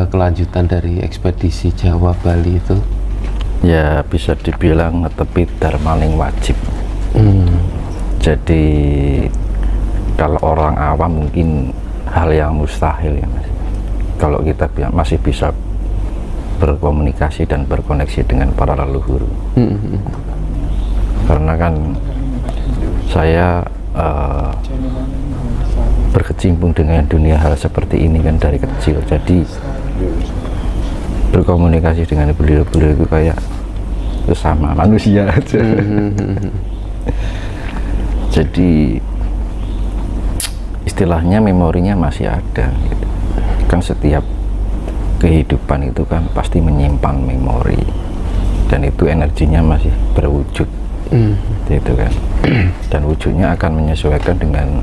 Kelanjutan dari ekspedisi Jawa Bali itu Ya bisa dibilang netepi darmaning wajib. Jadi kalau orang awam mungkin hal yang mustahil ya Mas. Kalau kita masih bisa berkomunikasi dan berkoneksi dengan para leluhur. Karena kan saya berkecimpung dengan dunia hal seperti ini kan dari kecil, jadi berkomunikasi dengan beliau-beliau itu kayak sesama manusia aja. Jadi istilahnya memorinya masih ada gitu. Kan setiap kehidupan itu kan pasti menyimpan memori dan itu energinya masih berwujud gitu kan. Dan wujudnya akan menyesuaikan dengan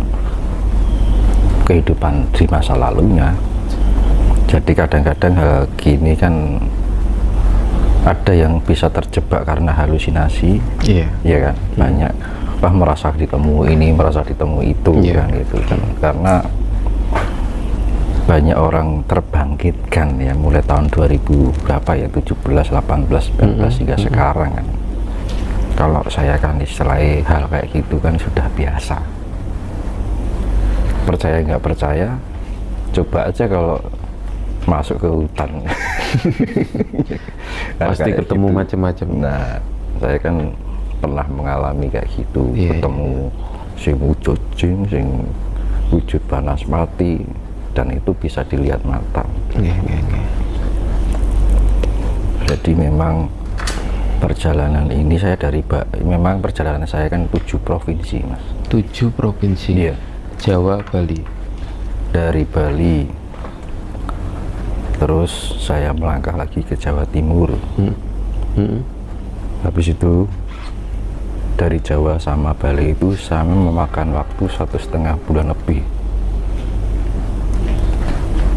kehidupan di masa lalunya. Jadi kadang-kadang hal gini kan ada yang bisa terjebak karena halusinasi, ya kan. Banyak merasa ditemu ini, merasa ditemu itu, kan gitu kan. Karena banyak orang terbangkitkan ya mulai tahun 2000 berapa ya, 17, 18, 19 hingga sekarang kan. Kalau saya kan istilahnya hal kayak gitu kan sudah biasa. Percaya nggak percaya, coba aja kalau masuk ke hutan. pasti ketemu gitu. macam-macam. Nah, saya kan pernah mengalami kayak gitu, ketemu sing wujud jin, sing wujud banaspati, dan itu bisa dilihat mata. Jadi memang perjalanan ini saya memang perjalanan saya kan 7 provinsi Mas. 7 provinsi? Jawa, Bali. Dari Bali, terus saya melangkah lagi ke Jawa Timur. Habis itu dari Jawa sama Bali itu saya memakan waktu 1,5 bulan lebih.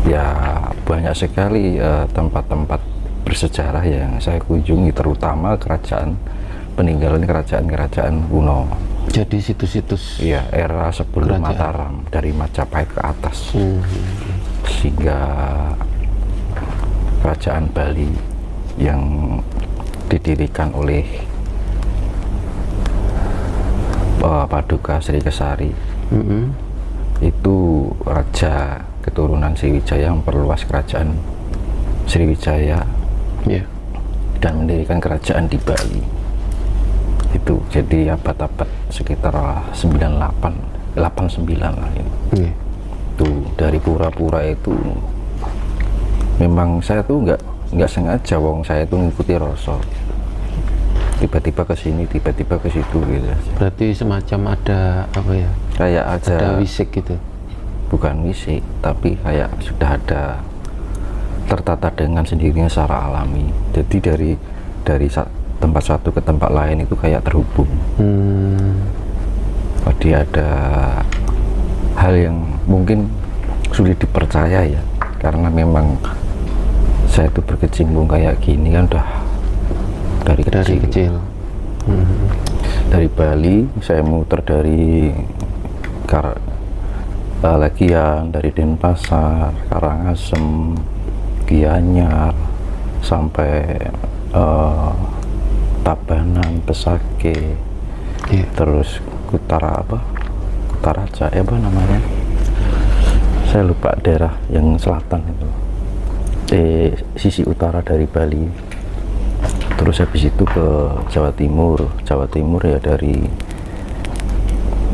Ya banyak sekali tempat-tempat bersejarah yang saya kunjungi, terutama peninggalan kerajaan-kerajaan kuno. Jadi situs-situs era sebelum Mataram, dari Majapahit ke atas, sehingga kerajaan Bali yang didirikan oleh Paduka Sri Kesari. Itu raja keturunan Sriwijaya memperluas kerajaan Sriwijaya dan mendirikan kerajaan di Bali. Itu jadi abad-abad sekitar 89 lah ini. Tuh dari pura-pura itu memang saya tuh nggak sengaja, saya tuh ngikuti rasa, tiba-tiba ke sini, tiba-tiba ke situ gitu. Berarti semacam ada apa ya, kayak ada wisik gitu? Bukan wisik, tapi kayak sudah ada tertata dengan sendirinya secara alami. Jadi dari tempat satu ke tempat lain itu kayak terhubung. Jadi ada hal yang mungkin sulit dipercaya ya, karena memang saya itu berkecimpung kayak gini kan udah dari kecil. Dari Bali saya muter dari Legian, dari Denpasar, Karangasem, Gianyar, sampai Tabanan, Pesake, terus Kutaraja, apa namanya? Saya lupa daerah yang selatan itu, sisi utara dari Bali. Terus habis itu ke Jawa Timur. Jawa Timur ya dari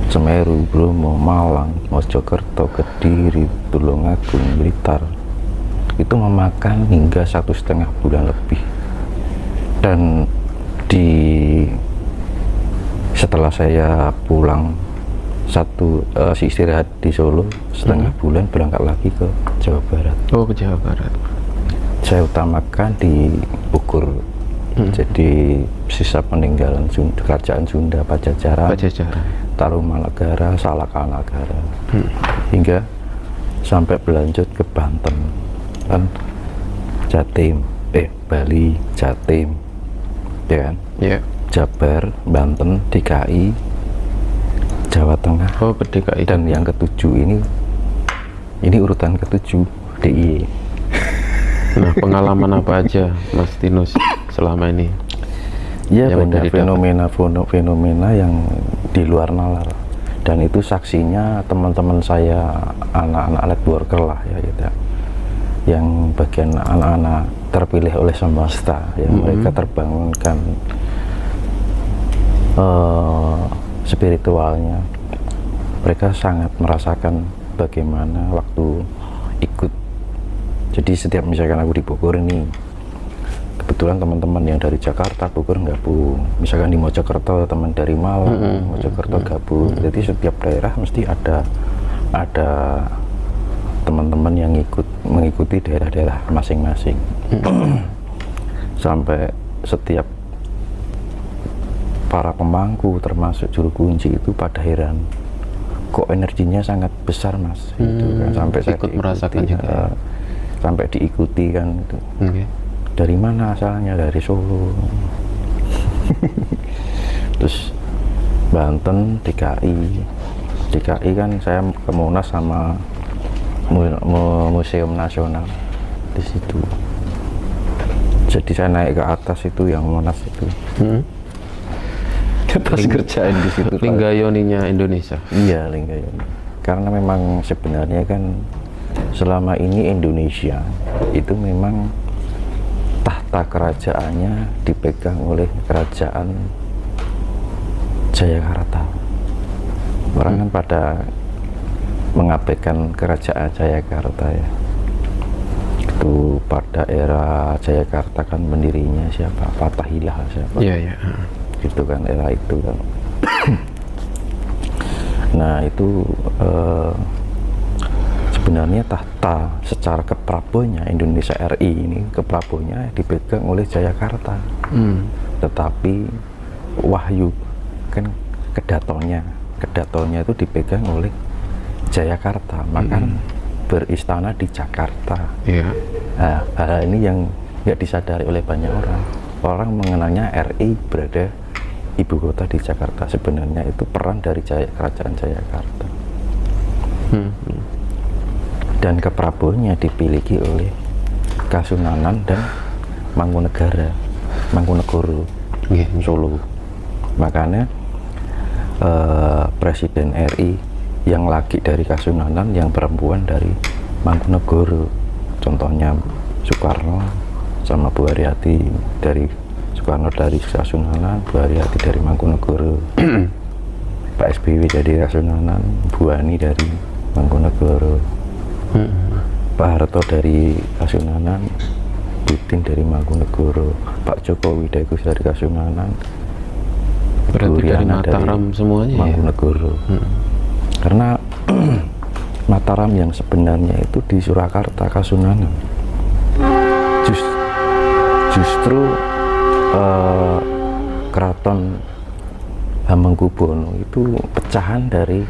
Semeru, Bromo, Malang, Mojokerto, Kediri, Tulungagung, Blitar. Itu memakan hingga 1,5 bulan lebih. Dan setelah saya pulang istirahat di Solo setengah bulan, berangkat lagi ke Jawa Barat. Ke Jawa Barat. Saya utamakan di Bogor. Jadi sisa peninggalan kerajaan Sunda, Pajajaran, Tarumanagara, Salakanagara, hingga sampai berlanjut ke Banten, kan Jatim, Bali, Jatim, ya kan? Jabar, Banten, DKI, Jawa Tengah. Oh, PDKI. Dan yang ketujuh ini urutan ketujuh DIY. Nah, pengalaman apa aja Mas Tinus selama ini? Ya, yang banyak fenomena yang di luar nalar, dan itu saksinya teman-teman saya, anak-anak light worker lah ya gitu ya, yang bagian anak-anak terpilih oleh semesta, yang mereka terbangunkan spiritualnya. Mereka sangat merasakan bagaimana waktu ikut. Jadi setiap misalkan aku di Bogor ini, kebetulan teman-teman yang dari Jakarta, Bogor gabung. Misalkan di Mojokerto teman dari Malang, Mojokerto gabung. Jadi setiap daerah mesti ada teman-teman yang mengikuti daerah-daerah masing-masing. Sampai setiap para pemangku termasuk juru kunci itu pada heran, kok energinya sangat besar Mas, itu kan. Sampai saya ikut merasakan juga. Sampai diikuti kan itu. Dari mana asalnya? Dari Solo. Terus Banten, DKI kan saya ke Monas sama Museum Nasional di situ. Jadi saya naik ke atas itu yang Monas itu. Atas kerjaan di situ. Linggayoninya Indonesia. Iya, Linggayoni. Karena memang sebenarnya kan selama ini Indonesia itu memang tahta kerajaannya dipegang oleh kerajaan Jayakarta. Orang kan pada mengabaikan kerajaan Jayakarta ya. Itu pada era Jayakarta kan pendirinya siapa? Fathahilah siapa? Iya. Gitu kan, era itu kan. Nah itu sebenarnya tahta secara keprabonya Indonesia RI ini, keprabonya dipegang oleh Jayakarta. Tetapi wahyu kan kedatonnya itu dipegang oleh Jayakarta, maka beristana di Jakarta. Nah, hal ini yang nggak disadari oleh banyak orang. Orang mengenalnya RI berada ibu kota di Jakarta, sebenarnya itu peran dari kerajaan Jayakarta. Dan keprabonya dipiliki oleh Kasunanan dan Mangkunegara, Mangkunegoro, Solo. Makanya Presiden RI yang laki dari Kasunanan, yang perempuan dari Mangkunegoro. Contohnya Soekarno sama Bu Haryati dari Soekarno dari Kasunanan, Bu Haryati dari Mangkunegoro. Pak SBY dari Kasunanan, Bu Ani dari Mangkunegoro. Pak Harto dari Kasunanan, Putin dari Mangkunegoro, Pak Jokowi dari Kasunanan, berarti dari Mataram semuanya Mangkunegoro. Karena Mataram yang sebenarnya itu di Surakarta, Kasunanan. Justru Keraton Hamengkubuwono itu pecahan dari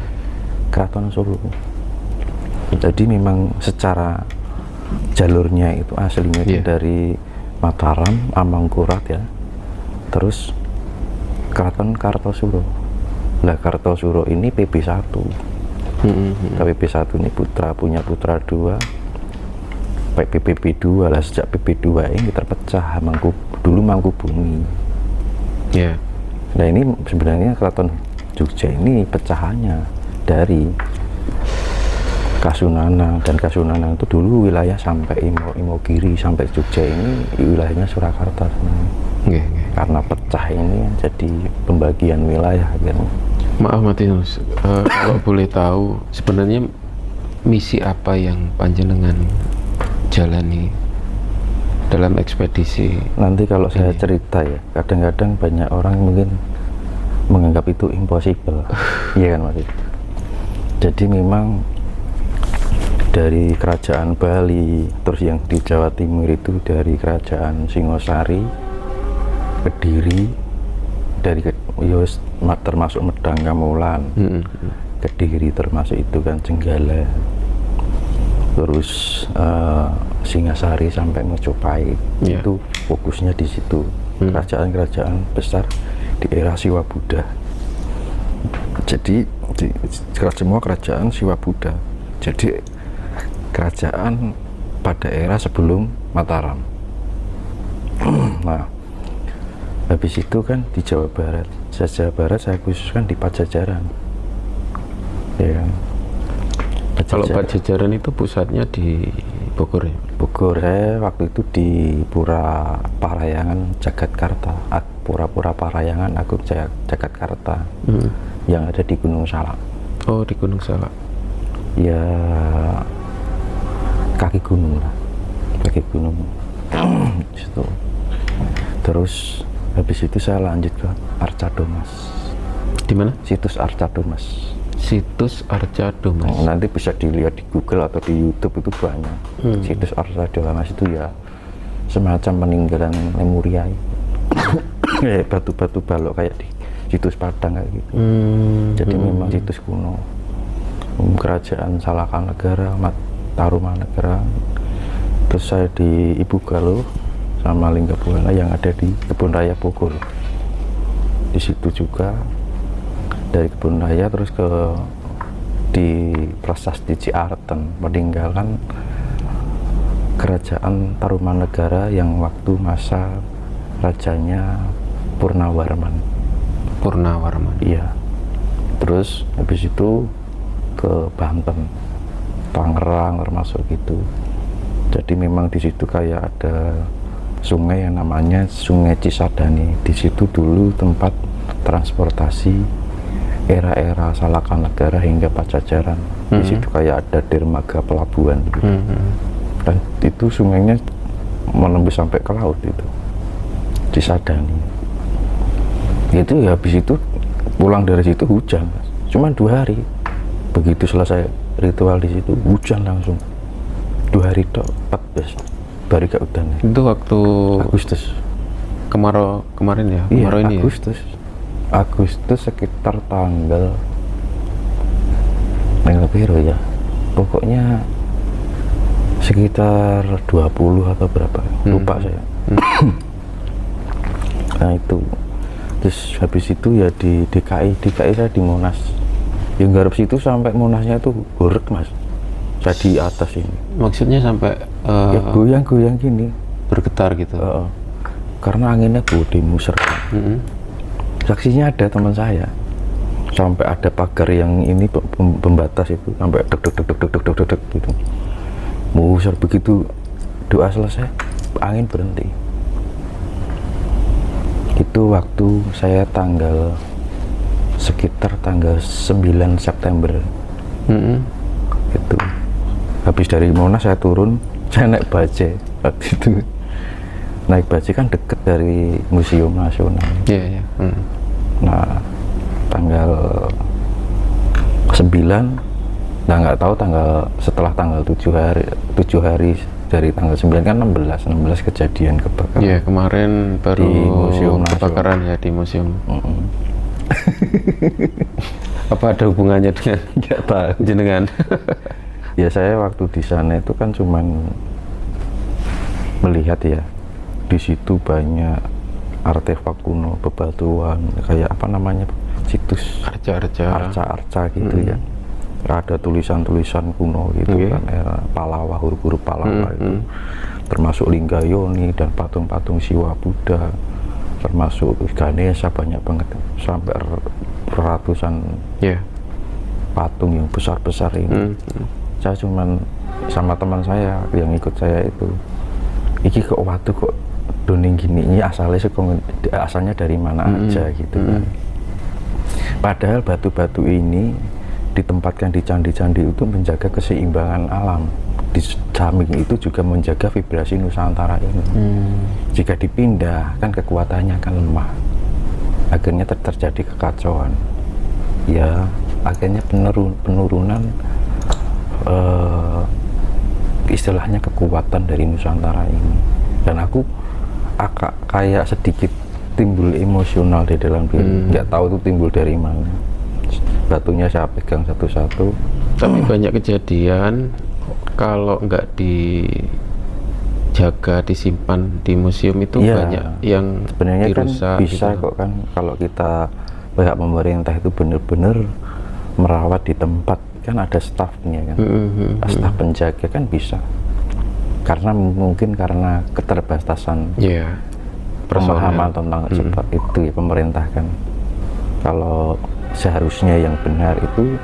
Keraton Solo. Jadi memang secara jalurnya itu aslinya itu dari Mataram, Amangkurat ya, terus Keraton Kartosuro. Nah, Kartosuro ini PB1. PB1 ini punya putra 2, PB2 lah. Sejak PB2 ini terpecah, dulu Mangkubumi. Nah, ini sebenarnya Keraton Jogja ini pecahannya dari Kasunanan, dan Kasunanan itu dulu wilayah sampai Imogiri sampai Jogja ini wilayahnya Surakarta sebenarnya. Karena pecah ini jadi pembagian wilayah gitu. Maaf Martinus, kalau boleh tahu sebenarnya misi apa yang panjenengan jalani dalam ekspedisi? Nanti kalau saya cerita ya, kadang-kadang banyak orang mungkin menganggap itu impossible. Iya kan Mas? Jadi memang dari kerajaan Bali, terus yang di Jawa Timur itu dari kerajaan Singosari, Kediri, dari termasuk Medang Kamulan, Kediri termasuk itu kan, Jenggala, terus Singasari sampai Mojopahit. Itu fokusnya di situ, kerajaan-kerajaan besar di era Siwa Buddha. Jadi semua kerajaan Siwa Buddha. Jadi kerajaan pada era sebelum Mataram. Nah, habis itu kan di Jawa Barat. Jawa Barat saya khususkan di Pajajaran. Ya kan? Kalau Pajajaran itu pusatnya di Bogor ya? Bogor, saya waktu itu di Pura Parayangan Jagatkarta, Pura-Pura Parayangan Agung Jagatkarta, yang ada di Gunung Salak. Oh, di Gunung Salak. Ya, kaki gunung lah, kaki gunung. Situ. Terus habis itu saya lanjut ke Arcadomas. Di mana? Situs Arcadomas. Situs Arcadomas. Nanti bisa dilihat di Google atau di YouTube, itu banyak. Situs Arcadomas itu ya semacam peninggalan Lemuria. Batu-batu balok kayak di situs Padang kayak gitu. Jadi memang situs kuno. Kerajaan Salakanegara, Tarumanegara. Terus saya di Ibu Galuh sama Linggabuana yang ada di Kebun Raya Bogor. Di situ juga. Dari Kebun Raya terus ke di Prasasti Ciarten, peninggalan kerajaan Tarumanegara yang waktu masa rajanya Purnawarman. Iya. Terus habis itu ke Banten, Tangerang termasuk gitu. Jadi memang di situ kayak ada sungai yang namanya Sungai Cisadane. Di situ dulu tempat transportasi era-era Salakanegara hingga Pajajaran. Di situ kayak ada dermaga pelabuhan gitu. Dan itu sungainya menembus sampai ke laut itu. Cisadane. Itu ya habis itu pulang dari situ hujan. Cuman 2 hari. Begitu selesai ritual di situ hujan langsung. 2 hari tok, 14 bari gak udan. Itu waktu Agustus. Kemarin ya? Iya, Kemarau ini Agustus. Agustus sekitar tanggal berapa ya? Pokoknya sekitar 20 atau berapa? Lupa saya. Nah itu. Terus habis itu ya di DKI saya di Monas. Yang garap situ sampai Monasnya itu gorek mas. Saya di atas ini. Maksudnya sampai ya goyang-goyang gini. Bergetar gitu. Karena anginnya gede muser. Saksinya ada teman saya, sampai ada pagar yang ini pembatas itu sampai deg gitu. Musar. Begitu doa selesai, angin berhenti. Itu waktu saya sekitar tanggal 9 September. Itu habis dari Monas saya turun, saya naik bajai waktu itu. Naik bajai kan deket dari Museum Nasional. Iya. Nah, tanggal 9, nah nggak tahu setelah tanggal 7 hari dari tanggal 9 kan 16 kejadian kebakaran. Iya, kemarin baru di Museum kebakaran ya di museum. Apa ada hubungannya dengan nggak tahu jenengan? Ya saya waktu di sana itu kan cuman melihat ya, di situ banyak artefak kuno, bebatuan, kayak apa namanya, situs arca gitu ya. Ada tulisan-tulisan kuno gitu kan, era Palawa, huruf-huruf Palawa itu, termasuk Linggayoni dan patung-patung Siwa Buddha, termasuk Ganesha, banyak banget, sampai ratusan patung yang besar-besar ini. Saya cuman sama teman saya yang ikut saya itu, iki kok waktu kok doning gini, ini asalnya dari mana aja gitu kan. Padahal batu-batu ini ditempatkan di candi-candi itu menjaga keseimbangan alam. Di samping itu juga menjaga vibrasi Nusantara ini. Jika dipindah kan kekuatannya akan lemah. Akhirnya terjadi kekacauan. Ya, akhirnya penurunan istilahnya kekuatan dari Nusantara ini. Dan aku kayak sedikit timbul emosional di dalam diri. Nggak tahu itu timbul dari mana. Batunya saya pegang satu-satu. Tapi banyak kejadian kalau nggak dijaga, disimpan di museum itu banyak yang sebenarnya dirusak. Kan bisa gitu. Kok kan kalau kita pihak pemerintah itu benar-benar merawat di tempat, kan ada stafnya kan, staf penjaga kan bisa, karena mungkin karena keterbatasan Iya. pemahaman tentang seperti itu ya, pemerintah kan. Kalau seharusnya yang benar itu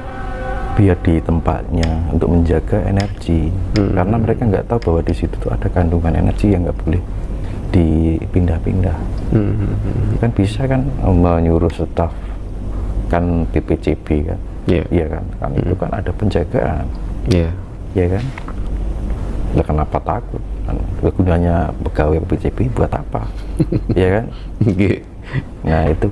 biar di tempatnya untuk menjaga energi, karena mereka nggak tahu bahwa di situ tuh ada kandungan energi yang nggak boleh dipindah-pindah. Kan bisa kan menyuruh staf kan BPCB kan, iya kan, itu kan ada penjagaan, iya kan. Lah kenapa takut? Kan gunanya pegawai BPCB buat apa? Iya kan? Nah itu kan.